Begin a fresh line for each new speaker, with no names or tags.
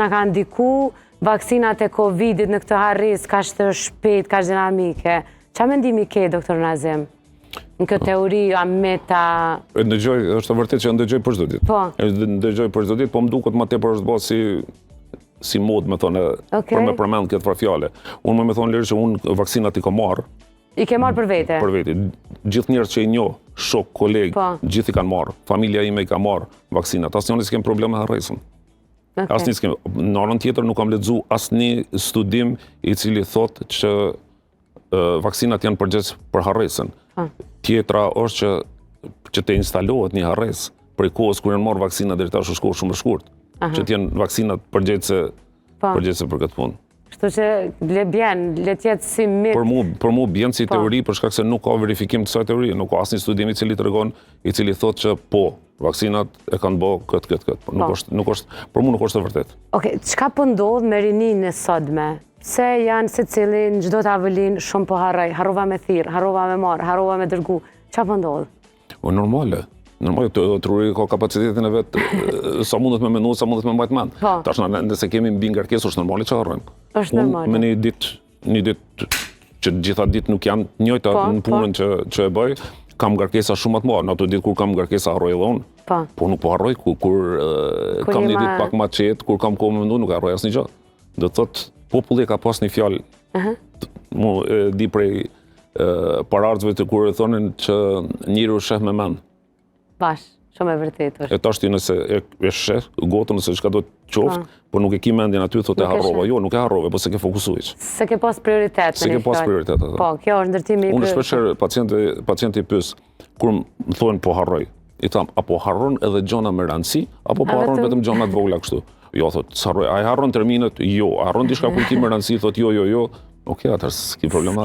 Na ka ndiku vaksinat e Covidit në këtë harris, ka shtë shpejt, ka shtë dinamike. Qa mendimi ke, doktor Nazim? Në këtë teori, a meta...
Ndëgjoj, është vërtet që ndëgjoj për çdo ditë.
Po.
Ndëgjoj për çdo ditë, po më duket më tepër është bërë si mod, me thonë, për me përmend këtë farë fjale. Unë me thonë lirë që unë vaksinat i ka marë.
I ke marë për vete?
Për vete. Gjithë njerëz që i njoh, shok, kolegë, gjithë i kanë marë. Familja ime i ka marë vaksinat. Asnjëri s'kem probleme me harresën. Asnjë s'kem. Në anën tjetër nuk kam lexuar asnjë studim i cili thotë që vaksinat janë përgjegjës për harresën. Tjetra është që të instalohet një harres prej kohës kur janë marrë vaksinat deri tash është kohë shumë e shkurtë. Që të jenë vaksinat përgjegjëse për këtë punë.
Kështu që le tjetë si mit.
Për mu bjen si teori, për shkak se nuk ka verifikim të kësaj teorie, nuk ka asnjë studim i cili tregon, i cili thotë që po, vaksinat e kanë bë këtë. Për mu nuk është e vërtet.
Okej, çka po ndodh me rinin e sotme? Se janë secili në çdo tavolinë shumë po harroj, harrova me thirr, harrova me marr, harrova me dërgu. Çka po ndodh?
Normale. Normale, truri ka kapacitetin e vetë, sa mundet me menu, sa mundet me mbajt mend. Tash nëse kemi mbi ngarkesë, është normale që harrojmë.
Është normale.
Me një ditë që gjitha ditë nuk janë të njëjta në punën që e bëj, kam ngarkesa shumë më të mëdha. Në ato ditë kur kam ngarkesa harroj edhe unë. Po nuk po harroj kur kam një ditë pak më të qetë, kur kam kohë me mendu, nuk harroj asnjë gjë. Do të thotë populli ka pas një fjalë, mu di prej paraardhësve të kur e thonin që njeriu sheh me mend.
Bash, shumë e vërtet është.
E tash ti nëse e sheh gotën nëse çka do të qoftë, po nuk e ki mendjen aty thotë e harrova. Jo, nuk e harrove, po se ke fokusuar.
Se ke pas prioritet.
Se ke pas prioritet.
Po, kjo është ndërtimi i
unë shpeshherë pacienti pyes kur më thonë po harroj. I tham, apo harron edhe gjona me rëndësi, apo po harron vetëm gjona të vogla kështu. Jo, thotë, s'harroj. A i harron terminet? Jo. Harron diçka kur ki me rëndësi, thotë jo. Okej, atëherë s'ki problem.